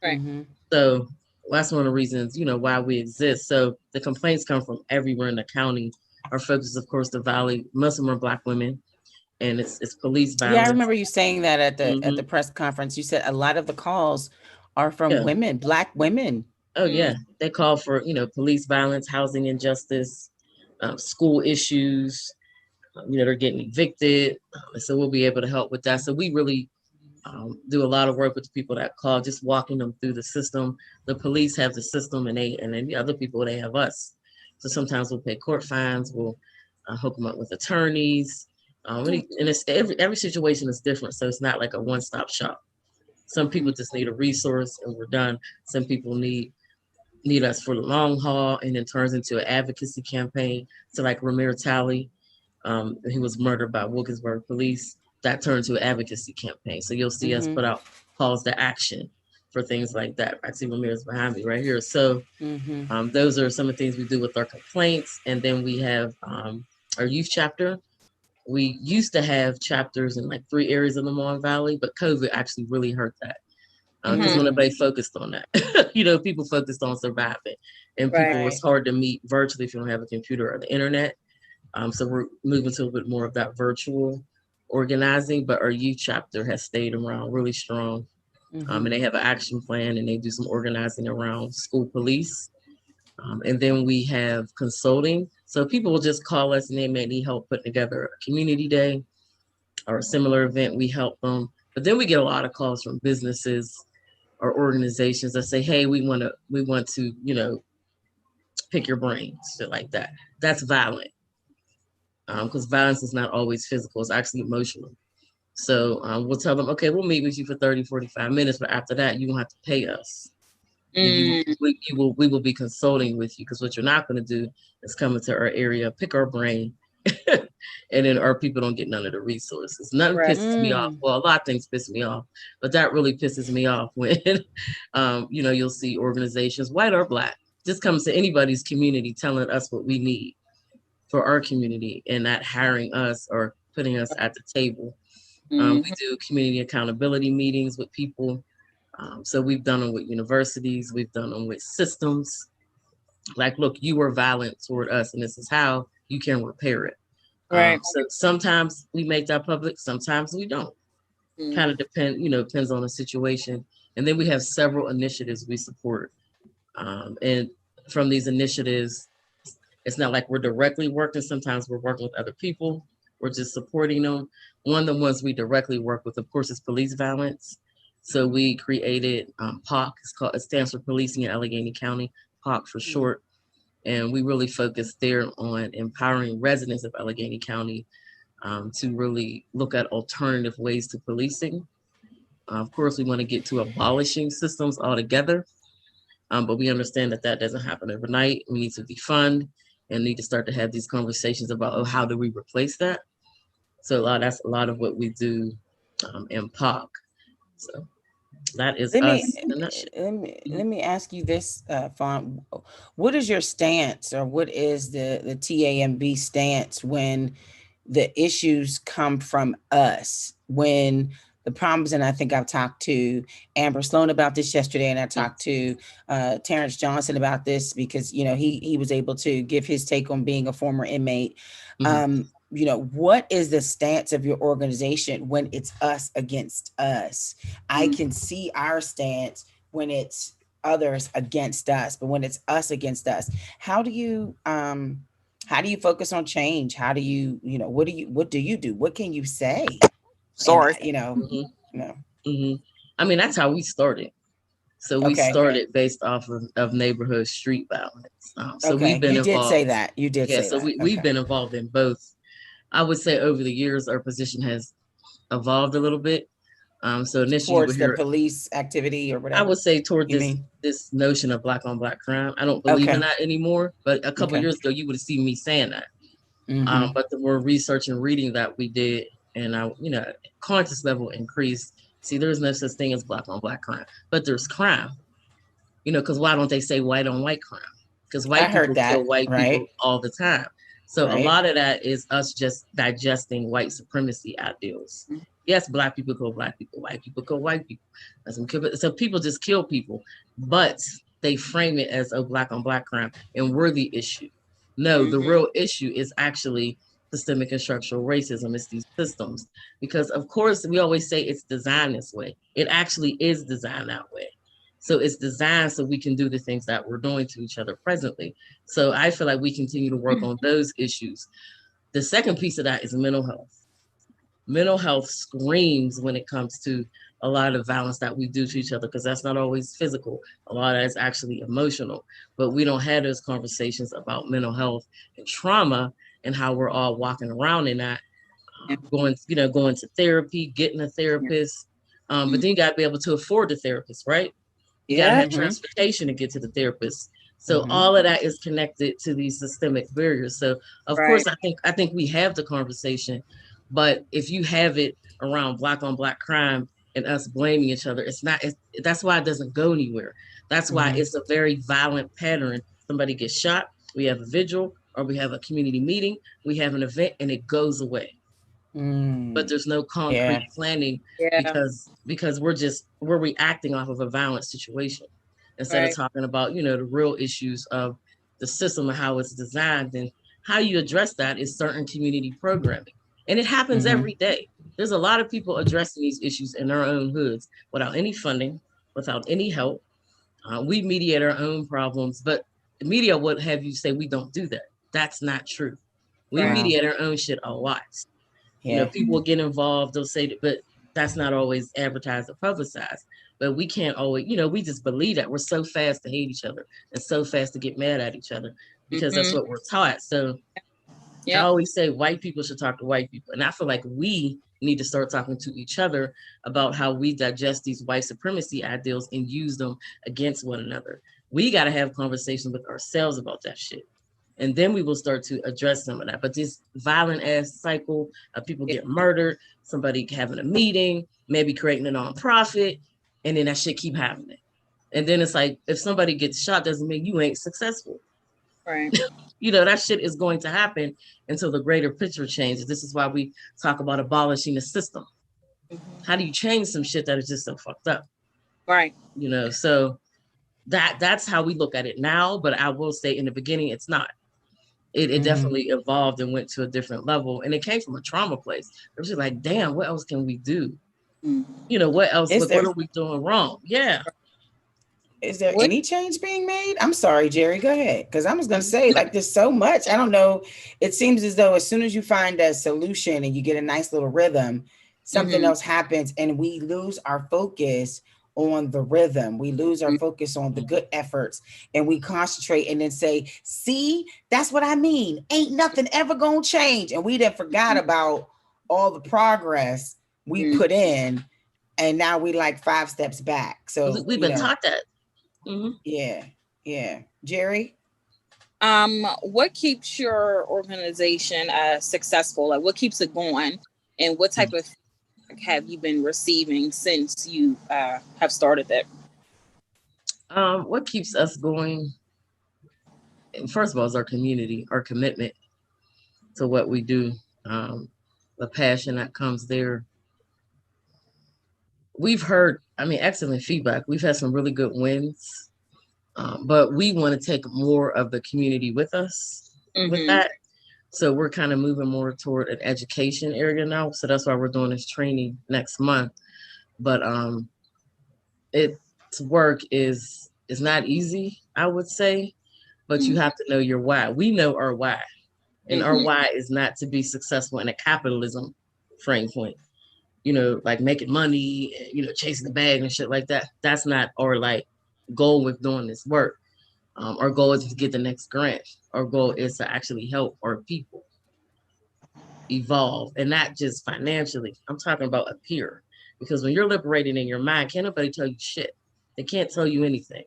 Right. Mm-hmm. So that's one of the reasons, why we exist. So the complaints come from everywhere in the county. Our focus, of course, the Valley, most of them are Black women, and it's police violence. Yeah, I remember you saying that at the press conference. You said a lot of the calls are from women, Black women. Oh, yeah. They call for, police violence, housing injustice, school issues. They're getting evicted. So we'll be able to help with that. So we really do a lot of work with the people that call, just walking them through the system. The police have the system, and then the other people, they have us. So sometimes we'll pay court fines. We'll hook them up with attorneys. And it's every situation is different. So it's not like a one-stop shop. Some people just need a resource and we're done. Some people need us for the long haul, and it turns into an advocacy campaign. So like Ramir Talley, he was murdered by Wilkinsburg police. That turned to an advocacy campaign. So you'll see us put out calls to action for things like that. I see Ramir's behind me right here. So those are some of the things we do with our complaints. And then we have our youth chapter. We used to have chapters in like 3 areas of the Mon Valley, but COVID actually really hurt that. Because nobody focused on that. People focused on surviving. And people, it's hard to meet virtually if you don't have a computer or the internet. So we're moving to a bit more of that virtual organizing, but our youth chapter has stayed around really strong. And they have an action plan, and they do some organizing around school police. And then we have consulting. So people will just call us and they may need help putting together a community day or a similar event. We help them. But then we get a lot of calls from businesses or organizations that say, hey, we want to, pick your brain, shit like that. That's violent. Because violence is not always physical, it's actually emotional. So we'll tell them, okay, we'll meet with you for 30, 45 minutes, but after that, you won't have to pay us. We will be consulting with you, because what you're not going to do is come into our area, pick our brain, and then our people don't get none of the resources. Nothing pisses me off. Well, a lot of things piss me off, but that really pisses me off when, you'll see organizations, white or Black, just comes to anybody's community telling us what we need for our community and not hiring us or putting us at the table. We do community accountability meetings with people. So we've done them with universities, we've done them with systems. Like, look, you were violent toward us, and this is how you can repair it. Right. So sometimes we make that public, sometimes we don't. Kind of depends on the situation. And then we have several initiatives we support. And from these initiatives, it's not like we're directly working. Sometimes we're working with other people. We're just supporting them. One of the ones we directly work with, of course, is police violence. So we created POC. It stands for Policing in Allegheny County, POC for short. And we really focus there on empowering residents of Allegheny County to really look at alternative ways to policing. Of course, we want to get to abolishing systems altogether, but we understand that that doesn't happen overnight. We need to defund and need to start to have these conversations about, how do we replace that? So that's a lot of what we do in POC. So that is us. Let me ask you this, Fawn. What is your stance, or what is the TAMB stance when the issues come from us? When the problems, and I think I've talked to Amber Sloan about this yesterday, and I talked to Terrence Johnson about this because, he was able to give his take on being a former inmate. What is the stance of your organization when it's us against us? I can see our stance when it's others against us, but when it's us against us, how do you focus on change? How do you, what do you do? What can you say? Sorry. I mean, that's how we started. So we started based off of neighborhood street violence. So we've been involved. Did say that. You did say so that. We've been involved in both. I would say over the years, our position has evolved a little bit. So initially, towards the police activity or whatever. I would say toward this notion of Black on Black crime. I don't believe in that anymore. But a couple of years ago, you would have seen me saying that. But the more research and reading that we did, and conscious level increased. See, there's no such thing as Black on Black crime, but there's crime. Because why don't they say white on white crime? Because white people kill white people all the time. So a lot of that is us just digesting white supremacy ideals. Yes, Black people kill Black people, white people kill white people. So people just kill people, but they frame it as a Black on Black crime, and we're the issue. No, the real issue is actually systemic and structural racism. It's these systems. Because of course, we always say it's designed this way. It actually is designed that way. So it's designed so we can do the things that we're doing to each other presently. So I feel like we continue to work on those issues. The second piece of that is mental health. Mental health screams when it comes to a lot of violence that we do to each other, because that's not always physical. A lot of that is actually emotional. But we don't have those conversations about mental health and trauma and how we're all walking around in that, going to therapy, getting a therapist. But then you got to be able to afford the therapist, right? You gotta have transportation to get to the therapist. So all of that is connected to these systemic barriers. So of course, I think we have the conversation, but if you have it around Black on Black crime and us blaming each other, that's why it doesn't go anywhere. That's why it's a very violent pattern. Somebody gets shot, we have a vigil, or we have a community meeting, we have an event, and it goes away. But there's no concrete planning because we're reacting off of a violent situation instead of talking about, the real issues of the system and how it's designed. And how you address that is certain community programming. And it happens every day. There's a lot of people addressing these issues in their own hoods without any funding, without any help. We mediate our own problems, but the media would have you say we don't do that. That's not true. We mediate our own shit a lot. People get involved, they'll say that, but that's not always advertised or publicized. But we can't always, we just believe that we're so fast to hate each other and so fast to get mad at each other because that's what we're taught. So I always say white people should talk to white people. And I feel like we need to start talking to each other about how we digest these white supremacy ideals and use them against one another. We got to have conversations with ourselves about that shit. And then we will start to address some of that. But this violent ass cycle of people get murdered, somebody having a meeting, maybe creating a nonprofit, and then that shit keep happening. And then it's like, if somebody gets shot, doesn't mean you ain't successful. Right. That shit is going to happen until the greater picture changes. This is why we talk about abolishing the system. How do you change some shit that is just so fucked up? Right. So that's how we look at it now. But I will say in the beginning, it's not. It definitely evolved and went to a different level. And it came from a trauma place. It was just like, damn, what else can we do? What else? What are we doing wrong? Yeah. Is there any change being made? I'm sorry, Jerry, go ahead. Because I was going to say, like, there's so much. I don't know. It seems as though as soon as you find a solution and you get a nice little rhythm, something else happens and we lose our focus on the rhythm. We lose our focus on the good efforts and we concentrate and then say, see, that's what I mean. Ain't nothing ever going to change. And we then forgot about all the progress we put in. And now we like 5 steps back. So we've been taught that. Yeah. Jerry? What keeps your organization successful? Like, what keeps it going? And what type of have you been receiving since you have started that? What keeps us going, first of all, is our community, our commitment to what we do, the passion that comes there. We've heard, excellent feedback. We've had some really good wins. But we want to take more of the community with us with that. So we're kind of moving more toward an education area now. So that's why we're doing this training next month. But its work is not easy, I would say, but you have to know your why. We know our why. And our why is not to be successful in a capitalism frame point. Like making money, chasing the bag and shit like that. That's not our goal with doing this work. Our goal is to get the next grant. Our goal is to actually help our people evolve, and not just financially. I'm talking about up here, because when you're liberated in your mind, can't nobody tell you shit. They can't tell you anything.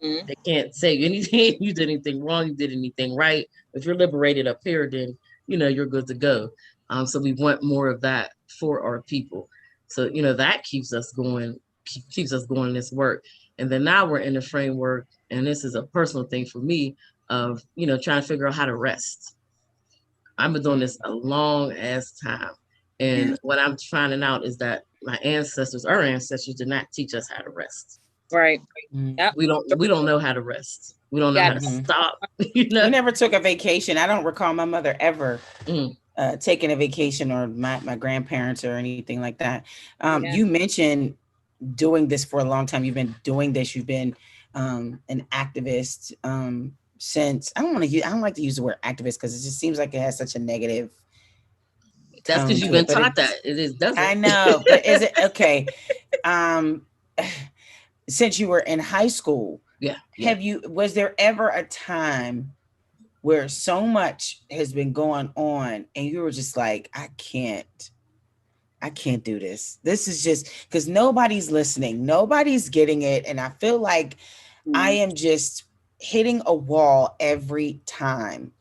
They can't say anything. You did anything wrong. You did anything right. If you're liberated up here, then you're good to go. So we want more of that for our people. So that keeps us going. Keeps us going in this work. And then now we're in the framework, and this is a personal thing for me, of, trying to figure out how to rest. I've been doing this a long ass time. And what I'm finding out is that our ancestors did not teach us how to rest. Right. Yep. We don't know how to rest. We don't know how to stop. We never took a vacation. I don't recall my mother ever taking a vacation, or my grandparents or anything like that. You mentioned doing this for a long time. You've been doing this. You've been an activist since. I don't like to use the word activist because it just seems like it has such a negative. That's because you've been taught that it doesn't. I know, but is it okay? Since you were in high school, was there ever a time where so much has been going on and you were just like, I can't do this. This is just because nobody's listening. Nobody's getting it. And I feel like I am just hitting a wall every time.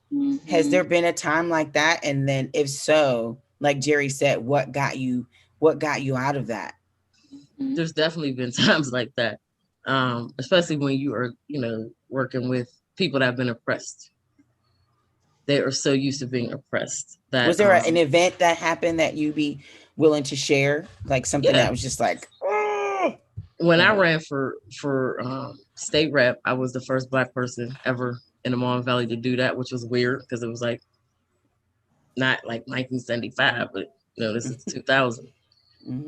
Has there been a time like that? And then if so, like Jerry said, what got you out of that? There's definitely been times like that. Especially when you are, working with people that have been oppressed. They are so used to being oppressed. That was there an event that happened that you'd be willing to share, like something that was just like, when I ran for state rep, I was the first Black person ever in the Mon Valley to do that, which was weird because it was like not like 1975, but this is 2000.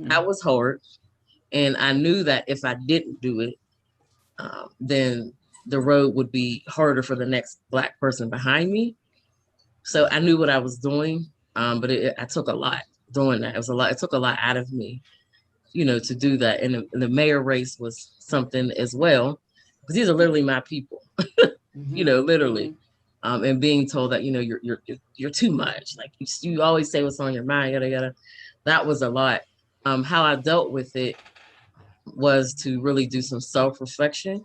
That was hard, and I knew that if I didn't do it, then the road would be harder for the next Black person behind me. So I knew what I was doing, but I took a lot doing that. It was a lot. It took a lot out of me, to do that. And the mayor race was something as well, because these are literally my people, literally. And being told that, you're too much. Like you always say what's on your mind, yada, yada. That was a lot. How I dealt with it was to really do some self-reflection.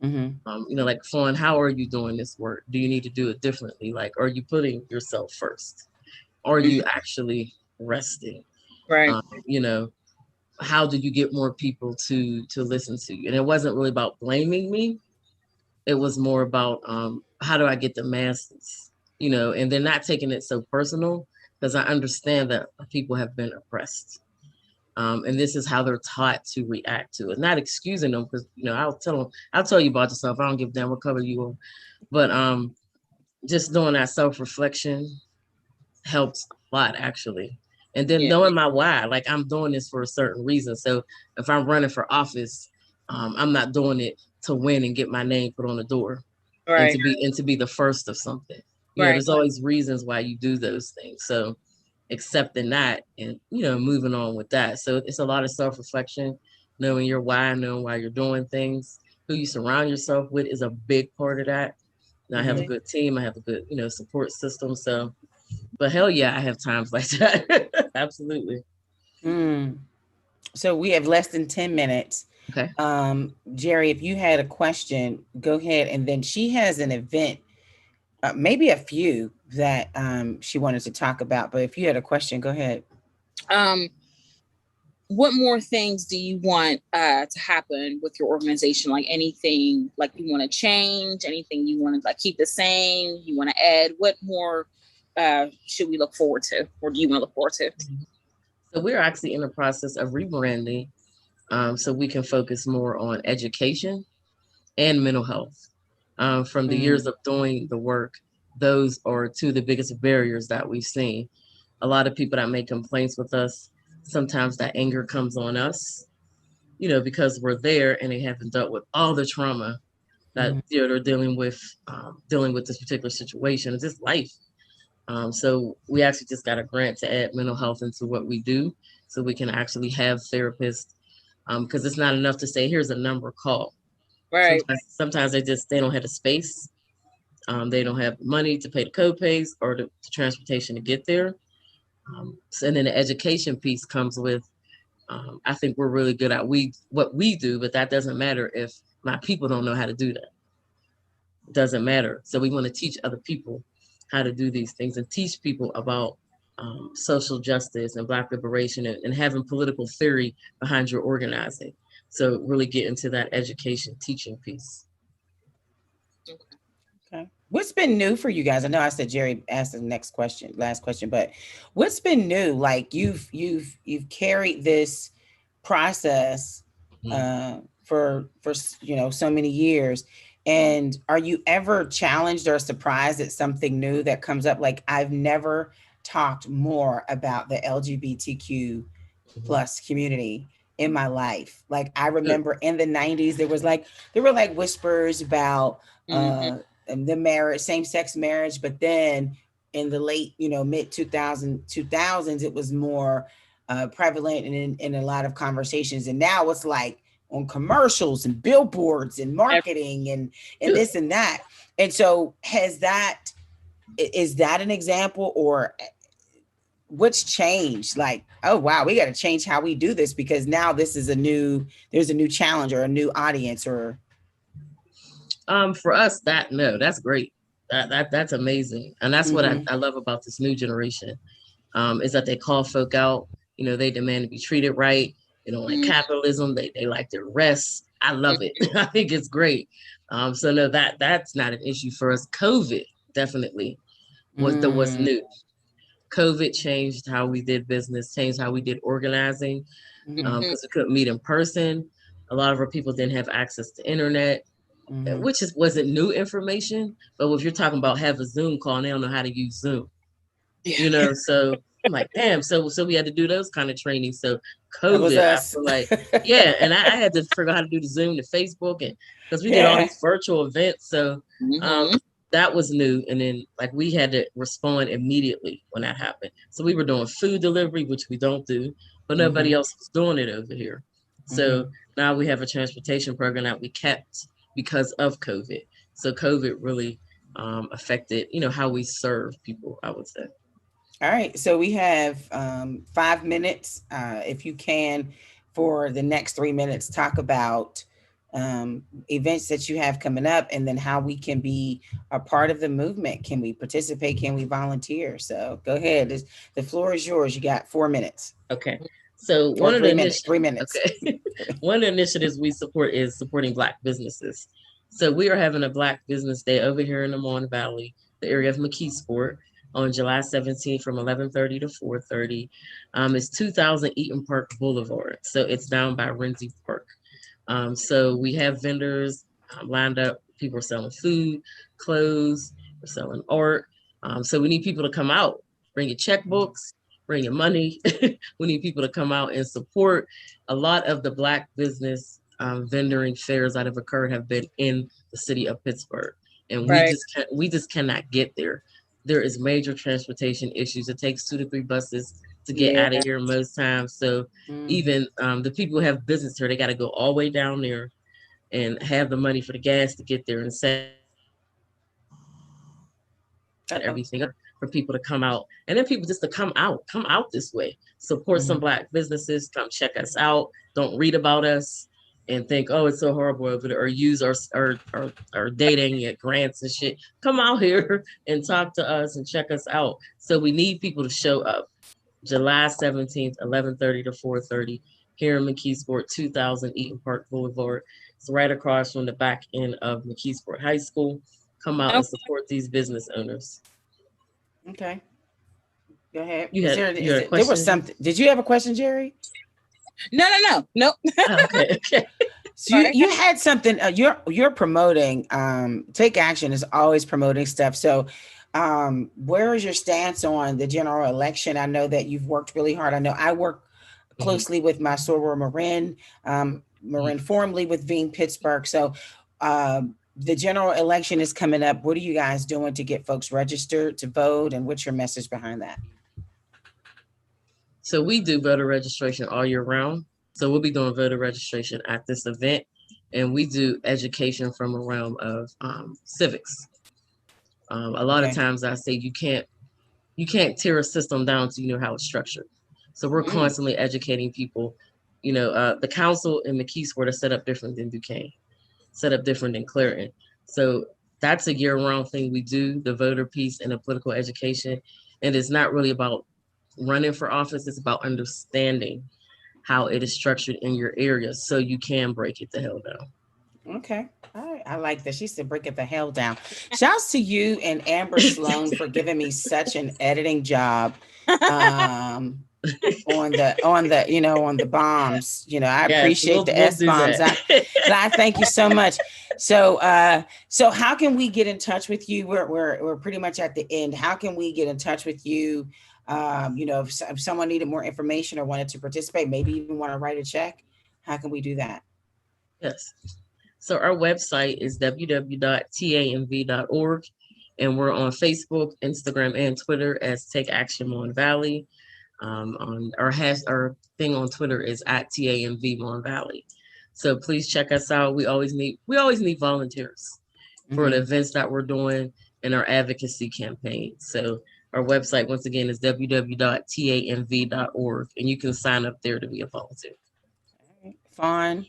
Like, Fawn, how are you doing this work? Do you need to do it differently? Like, are you putting yourself first? Are you actually resting? Right. How do you get more people to listen to you? And it wasn't really about blaming me. It was more about how do I get the masses? And they're not taking it so personal, because I understand that people have been oppressed. And this is how they're taught to react to it. Not excusing them, because I'll tell you about yourself. I don't give a damn what color you are. But just doing that self-reflection helps a lot, actually. And then knowing my why, like I'm doing this for a certain reason. So if I'm running for office, I'm not doing it to win and get my name put on the door, and to be the first of something. There's always reasons why you do those things. So accepting that and moving on with that. So it's a lot of self-reflection, knowing your why, knowing why you're doing things. Who you surround yourself with is a big part of that. And I have a good team. I have a good support system. So, but hell yeah, I have times like that. Absolutely. So we have less than 10 minutes. Okay. Jerry, if you had a question, go ahead. And then she has an event, maybe a few that she wanted to talk about. But if you had a question, go ahead. What more things do you want to happen with your organization? Like anything like you want to change, anything you want to like keep the same, you want to add? What more should we look forward to, or do you want to look forward to? So we're actually in the process of rebranding, so we can focus more on education and mental health. From the years of doing the work, those are two of the biggest barriers that we've seen. A lot of people that make complaints with us, sometimes that anger comes on us, because we're there and they haven't dealt with all the trauma that they're dealing with this particular situation. It's just life. So we actually just got a grant to add mental health into what we do, so we can actually have therapists, because it's not enough to say, here's a number, call. Right. Sometimes they don't have the space. They don't have money to pay the co-pays or the transportation to get there. And then the education piece comes with, I think we're really good at what we do, but that doesn't matter if my people don't know how to do that. It doesn't matter. So we want to teach other people how to do these things and teach people about social justice and Black liberation and having political theory behind your organizing. So really get into that education teaching piece. Okay. What's been new for you guys? I know I said Jerry asked the last question, but what's been new? Like you've carried this process for so many years. And are you ever challenged or surprised at something new that comes up? Like I've never talked more about the LGBTQ plus community in my life. Like I remember in the 90s, there were like whispers about the marriage, same-sex marriage, but then in the late, mid 2000s, it was more prevalent and in a lot of conversations. And now it's like on commercials and billboards and marketing and this and that. And so is that an example, or what's changed? Like, oh wow, we got to change how we do this because now this is there's a new challenge or a new audience? Or for us, that's great. That's amazing. And that's what I love about this new generation, is that they call folk out. They demand to be treated right. They don't like capitalism. They like their rest. I love it. I think it's great. So no, that's not an issue for us. COVID definitely was new. COVID changed how we did business, changed how we did organizing, because we couldn't meet in person. A lot of our people didn't have access to internet, which wasn't new information. But if you're talking about have a Zoom call, and they don't know how to use Zoom, so I'm like, damn. So we had to do those kind of trainings. So COVID, I feel like, and I had to figure out how to do the Zoom, the Facebook, and because we did all these virtual events. So that was new. And then like we had to respond immediately when that happened. So we were doing food delivery, which we don't do, but nobody else was doing it over here. So now we have a transportation program that we kept because of COVID. So COVID really affected, how we serve people, I would say. All right. So we have 5 minutes. If you can, for the next 3 minutes, talk about events that you have coming up and then how we can be a part of the movement. Can we participate? Can we volunteer? So go ahead. The floor is yours. You got 4 minutes. Okay. So one of the 3 minutes. Okay. One of the initiatives we support is supporting Black businesses. So we are having a Black Business Day over here in the Mon Valley, the area of McKeesport. on July 17th from 11:30 to 4:30. It's 2000 Eaton Park Boulevard. So it's down by Renzi Park. So we have vendors lined up. People are selling food, clothes, we're selling art. So we need people to come out, bring your checkbooks, bring your money. We need people to come out and support. A lot of the Black business vendoring fairs that have occurred have been in the city of Pittsburgh, and we just cannot get there. There is major transportation issues. It takes 2 to 3 buses to get out of here most times. So even the people who have business here, they got to go all the way down there and have the money for the gas to get there and set everything up for people to come out. And then people just to come out this way, support some Black businesses, come check us out. Don't read about us and think, oh, it's so horrible over there, or use our dating at grants and shit. Come out here and talk to us and check us out. So we need people to show up. July 17th, 11:30 to 4:30 here in McKeesport, 2000 Eaton Park Boulevard. It's right across from the back end of McKeesport High School. Come out and support these business owners. Okay. Go ahead. There was something. Did you have a question, Jerry? No. Okay. So you had something. You're promoting. Take Action is always promoting stuff. So, where is your stance on the general election? I know that you've worked really hard. I know I work closely with my soror Marin, formerly with Veeam Pittsburgh. So, the general election is coming up. What are you guys doing to get folks registered to vote, and what's your message behind that? So we do voter registration all year round. So we'll be doing voter registration at this event, and we do education from a realm of civics. A lot of times I say you can't tear a system down until you know how it's structured. So we're constantly educating people. You know, the council in McKeesport are set up different than Duquesne, set up different than Clareton. So that's a year-round thing we do, the voter piece and the political education. And it's not really about running for office, it's about understanding how it is structured in your area so you can break it the hell down. Okay. All right. I like that. She said break it the hell down. Shouts to you and Amber Sloan for giving me such an editing job on the bombs. I appreciate the S-bombs. I thank you so much. So how can we get in touch with you? We're pretty much at the end. How can we get in touch with you? If someone needed more information or wanted to participate, maybe even want to write a check, how can we do that? Yes. So our website is www.tamv.org, and we're on Facebook, Instagram, and Twitter as Take Action Mon Valley. On our thing on Twitter is at TAMV Mon Valley. So please check us out. We always need volunteers for the events that we're doing and our advocacy campaign. So our website, once again, is www.tamv.org, and you can sign up there to be a volunteer. Fawn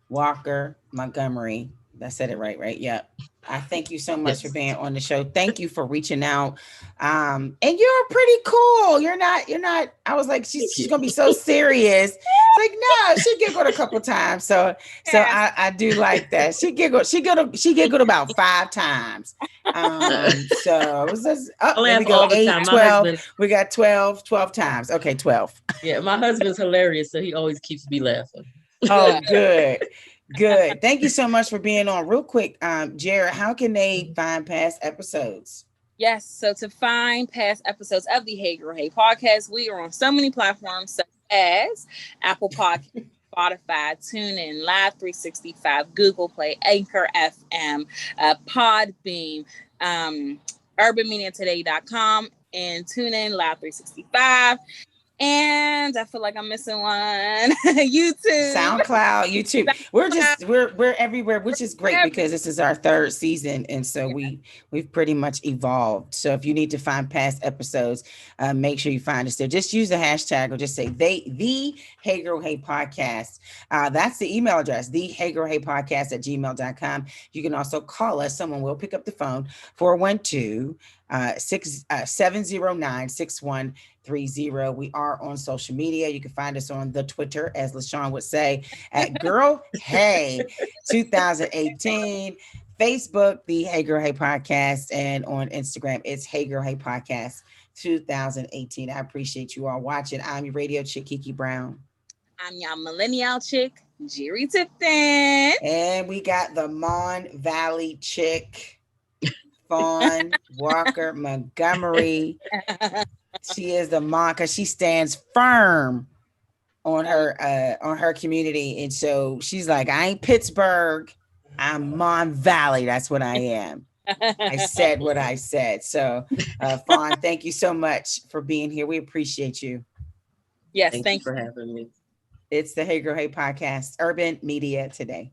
Walker Montgomery. I said it right? Yep. I thank you so much for being on the show. Thank you for reaching out. And you're pretty cool. You're not, I was like, she's going to be so serious. It's like, no, she giggled a couple times. So I do like that. She giggled about 5 times. So it was just, we go, all the 8, time. 12. We got 12 times. Okay, 12. Yeah, my husband's hilarious, so he always keeps me laughing. Oh, good. Thank you so much for being on. Real quick, Jared, how can they find past episodes? Yes, so to find past episodes of the Hey Girl Hey podcast, we are on so many platforms such as Apple Podcasts, Spotify, TuneIn, Live 365, Google Play, Anchor FM, Podbeam, UrbanMediaToday.com, and TuneIn, Live 365. And I feel like I'm missing one. YouTube, SoundCloud, YouTube. We're everywhere, which is great because this is our 3rd season, and so we've pretty much evolved. So if you need to find past episodes, make sure you find us there. Just use the hashtag or just say the Hey Girl Hey podcast. That's the email address, the Hey Girl Hey podcast @gmail.com. You can also call us. Someone will pick up the phone, 412-709-6130. We are on social media. You can find us on the Twitter, as LaShawn would say, at Girl Hey 2018. Facebook, the Hey Girl Hey Podcast, and on Instagram, it's Hey Girl Hey Podcast 2018. I appreciate you all watching. I'm your radio chick, Kiki Brown. I'm your millennial chick, Jerry Tipton. And we got the Mon Valley chick, Fawn Walker Montgomery. She is the Mon, because she stands firm on her community. And so she's like, I ain't Pittsburgh, I'm Mon Valley. That's what I am. I said what I said. So Fawn, thank you so much for being here. We appreciate you. Yes, thank you for having me. It's the Hey Girl Hey Podcast, Urban Media Today.